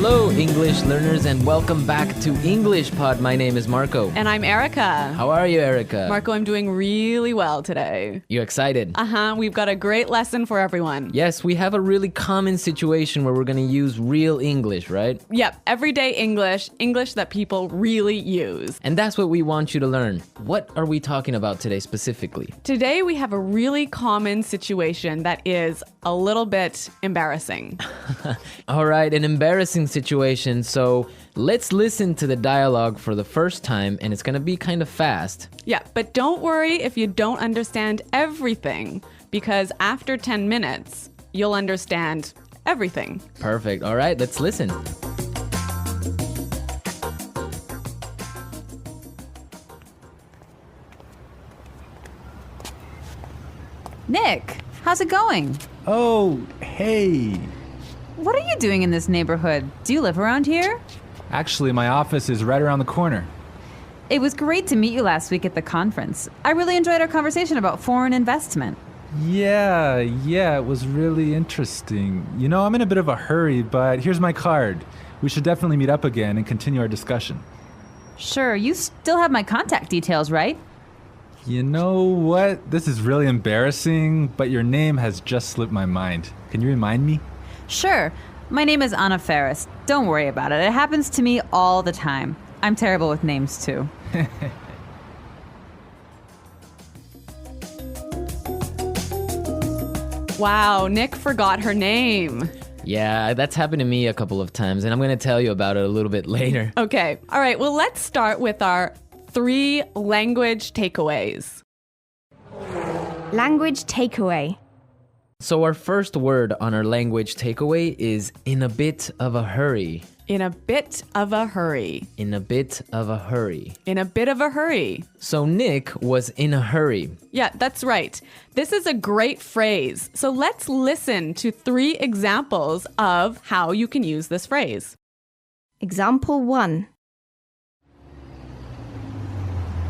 Hello, English learners, and welcome back to English Pod. My name is Marco. And I'm Erica. How are you, Erica? Marco, I'm doing really well today. You excited? We've got a great lesson for everyone. Yes, we have a really common situation where we're going to use real English, right? Yep, everyday English, English that people really use. And that's what we want you to learn. What are we talking about today specifically? Today we have a really common situation that is a little bit embarrassing. All right, an embarrassing situation. So let's listen to the dialogue for the first time, and it's going to be kind of fast. Yeah, but don't worry if you don't understand everything, because after 10 minutes, you'll understand everything. Perfect. All right, let's listen. Nick, how's it going? Oh, hey. What are you doing in this neighborhood? Do you live around here? Actually, my office is right around the corner. It was great to meet you last week at the conference. I really enjoyed our conversation about foreign investment. Yeah, it was really interesting. You know, I'm in a bit of a hurry, but here's my card. We should definitely meet up again and continue our discussion. Sure, you still have my contact details, right? You know what? This is really embarrassing, but your name has just slipped my mind. Can you remind me? Sure. My name is Anna Ferris. Don't worry about it. It happens to me all the time. I'm terrible with names, too. Wow, Nick forgot her name. Yeah, that's happened to me a couple of times, and I'm going to tell you about it a little bit later. Okay, all right, well, let's start with our 3 language takeaways. Language takeaway. So our first word on our language takeaway is in a bit of a hurry. In a bit of a hurry. In a bit of a hurry. In a bit of a hurry. So Nick was in a hurry. Yeah, that's right. This is a great phrase. So let's listen to 3 examples of how you can use this phrase. Example 1.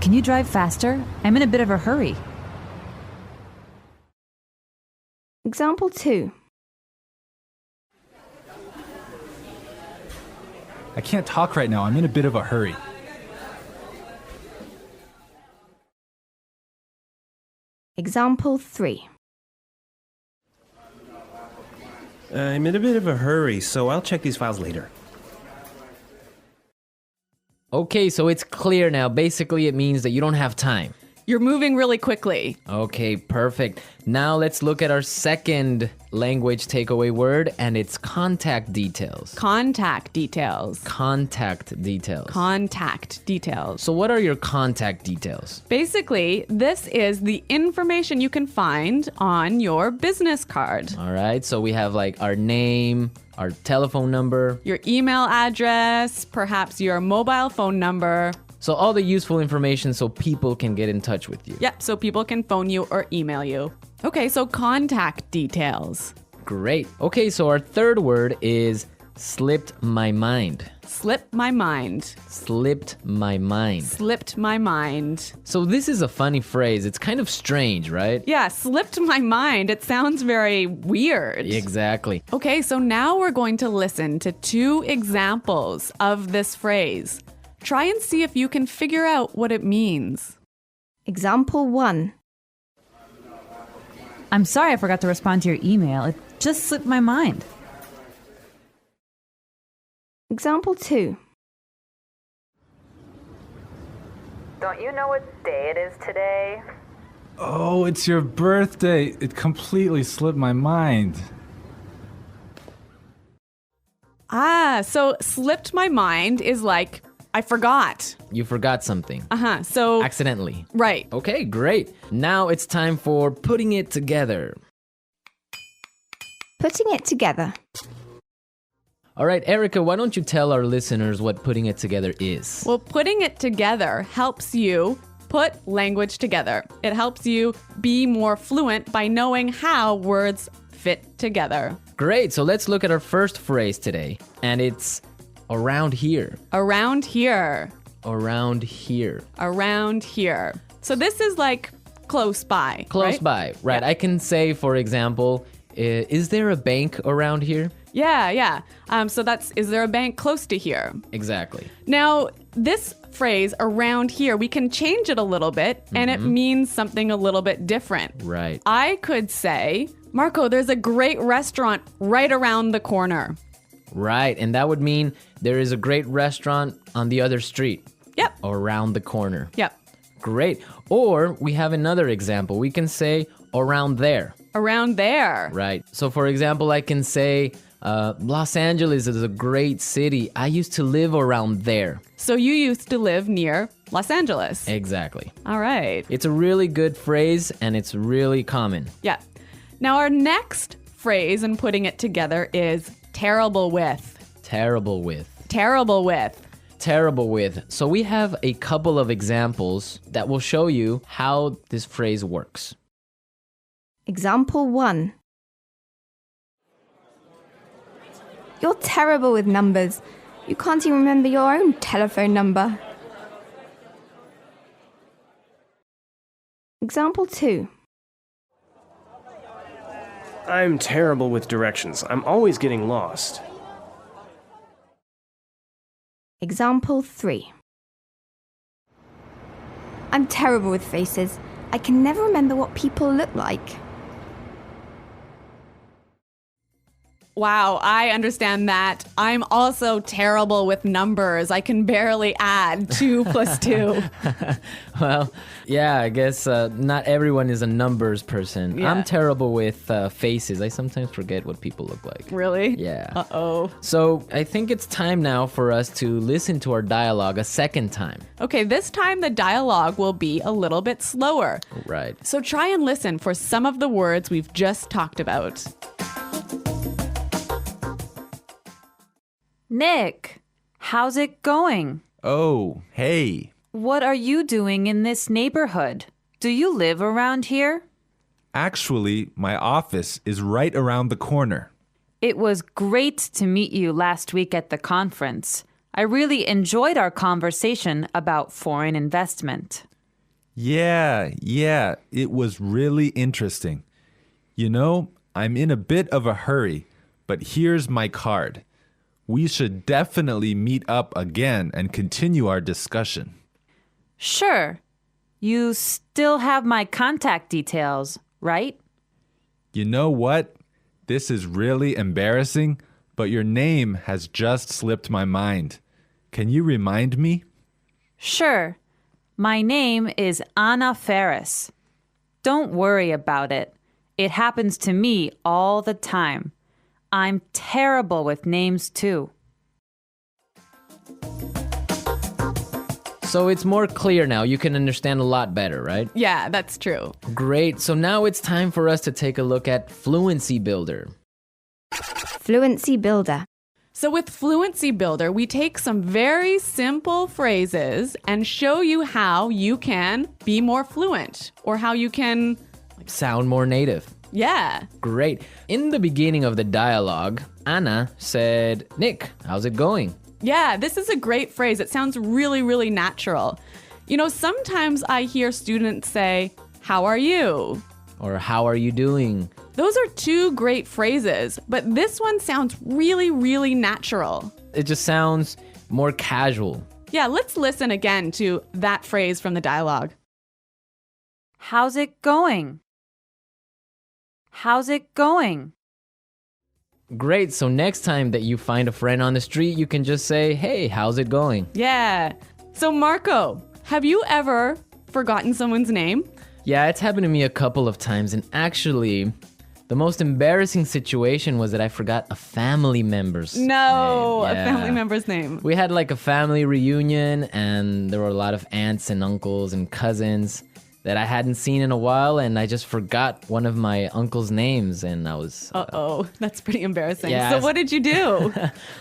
Can you drive faster? I'm in a bit of a hurry. Example 2. I can't talk right now. I'm in a bit of a hurry. Example 3. I'm in a bit of a hurry, so I'll check these files later. Okay, so it's clear now. Basically, it means that you don't have time. You're moving really quickly. Okay, perfect. Now let's look at our second language takeaway word, and it's contact details. Contact details. Contact details. Contact details. So what are your contact details? Basically, this is the information you can find on your business card. All right, so we have like our name, our telephone number. Your email address, perhaps your mobile phone number. So all the useful information so people can get in touch with you. Yep, so people can phone you or email you. Okay, so contact details. Great. Okay, so our third word is slipped my mind. Slipped my mind. Slipped my mind. Slipped my mind. So this is a funny phrase. It's kind of strange, right? Yeah, slipped my mind. It sounds very weird. Exactly. Okay, so now we're going to listen to 2 examples of this phrase. Try and see if you can figure out what it means. Example 1. I'm sorry I forgot to respond to your email. It just slipped my mind. Example 2. Don't you know what day it is today? Oh, it's your birthday. It completely slipped my mind. So slipped my mind is like, I forgot. You forgot something. So, Accidentally. right. Okay, great. Now it's time for putting it together. Putting it together. All right, Erica, why don't you tell our listeners what putting it together is? Well, putting it together helps you put language together. It helps you be more fluent by knowing how words fit together. Great, so let's look at our first phrase today. And it's around here. Around here. Around here. Around here. So this is like close by. Close right? by, right. Yeah. I can say, for example, is there a bank around here? Yeah. So is there a bank close to here? Exactly. Now, this phrase around here, we can change it a little bit and it means something a little bit different. Right. I could say, Marco, there's a great restaurant right around the corner. Right. And that would mean there is a great restaurant on the other street. Yep. Or around the corner. Yep. Great. Or we have another example. We can say around there. Around there. Right. So for example, I can say Los Angeles is a great city. I used to live around there. So you used to live near Los Angeles. Exactly. All right. It's a really good phrase and it's really common. Yeah. Now our next phrase in putting it together is terrible with. Terrible with. Terrible with. Terrible with. So we have a couple of examples that will show you how this phrase works. Example 1. You're terrible with numbers. You can't even remember your own telephone number. Example 2. I'm terrible with directions. I'm always getting lost. Example 3. I'm terrible with faces. I can never remember what people look like. Wow, I understand that. I'm also terrible with numbers. I can barely add 2 plus 2. Well, yeah, I guess not everyone is a numbers person. Yeah. I'm terrible with faces. I sometimes forget what people look like. Really? Yeah. Uh-oh. So I think it's time now for us to listen to our dialogue a second time. Okay, this time the dialogue will be a little bit slower. Right. So try and listen for some of the words we've just talked about. Nick, how's it going? Oh, hey. What are you doing in this neighborhood? Do you live around here? Actually, my office is right around the corner. It was great to meet you last week at the conference. I really enjoyed our conversation about foreign investment. Yeah, it was really interesting. You know, I'm in a bit of a hurry, but here's my card. We should definitely meet up again and continue our discussion. Sure. You still have my contact details, right? You know what? This is really embarrassing, but your name has just slipped my mind. Can you remind me? Sure. My name is Anna Ferris. Don't worry about it. It happens to me all the time. I'm terrible with names too. So it's more clear now. You can understand a lot better, right? Yeah, that's true. Great. So now it's time for us to take a look at Fluency Builder. Fluency Builder. So with Fluency Builder, we take some very simple phrases and show you how you can be more fluent or how you can... Sound more native. Yeah. Great. In the beginning of the dialogue, Anna said, Nick, how's it going? Yeah, this is a great phrase. It sounds really, really natural. You know, sometimes I hear students say, how are you? Or how are you doing? Those are 2 great phrases, but this one sounds really, really natural. It just sounds more casual. Yeah, let's listen again to that phrase from the dialogue. How's it going? How's it going? Great. So next time that you find a friend on the street, you can just say, hey, how's it going? Yeah. So Marco, have you ever forgotten someone's name? Yeah, it's happened to me a couple of times. And actually, the most embarrassing situation was that I forgot a family member's name. No, a Yeah. family member's name. We had like a family reunion and there were a lot of aunts and uncles and cousins that I hadn't seen in a while, and I just forgot one of my uncle's names, and I was... Uh-oh, that's pretty embarrassing. Yeah, So what did you do?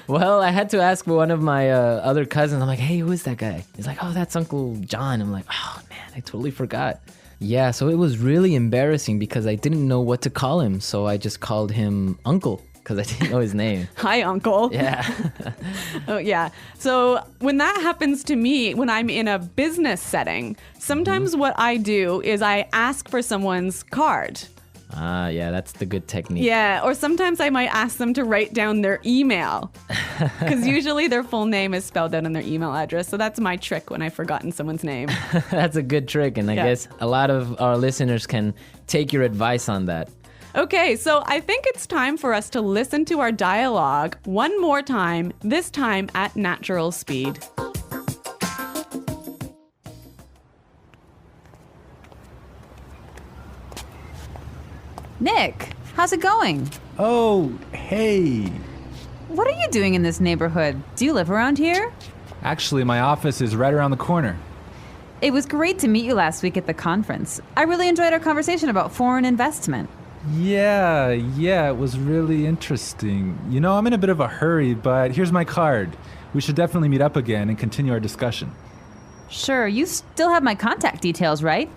Well, I had to ask one of my other cousins. I'm like, hey, who is that guy? He's like, oh, that's Uncle John. I'm like, oh, man, I totally forgot. Yeah, so it was really embarrassing because I didn't know what to call him, so I just called him Uncle because I didn't know his name. Hi, Uncle. Yeah. Oh, yeah. So when that happens to me, when I'm in a business setting, sometimes what I do is I ask for someone's card. Ah, yeah, that's the good technique. Yeah, or sometimes I might ask them to write down their email because usually their full name is spelled out in their email address. So that's my trick when I've forgotten someone's name. That's a good trick, and I guess a lot of our listeners can take your advice on that. Okay, so I think it's time for us to listen to our dialogue one more time, this time at natural speed. Nick, how's it going? Oh, hey. What are you doing in this neighborhood? Do you live around here? Actually, my office is right around the corner. It was great to meet you last week at the conference. I really enjoyed our conversation about foreign investment. Yeah, it was really interesting. You know, I'm in a bit of a hurry, but here's my card. We should definitely meet up again and continue our discussion. Sure, you still have my contact details, right?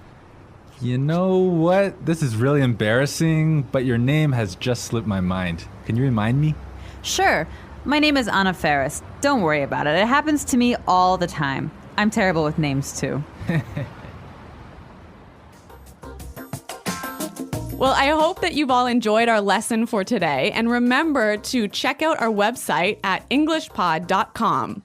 You know what? This is really embarrassing, but your name has just slipped my mind. Can you remind me? Sure. My name is Anna Ferris. Don't worry about it. It happens to me all the time. I'm terrible with names, too. Well, I hope that you've all enjoyed our lesson for today. And remember to check out our website at englishpod.com,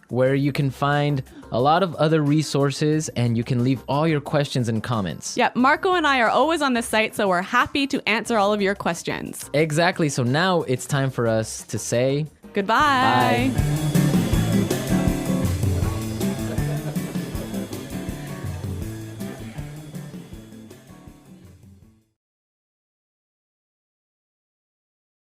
where you can find a lot of other resources and you can leave all your questions and comments. Yeah, Marco and I are always on the site, so we're happy to answer all of your questions. Exactly. So now it's time for us to say Goodbye. bye.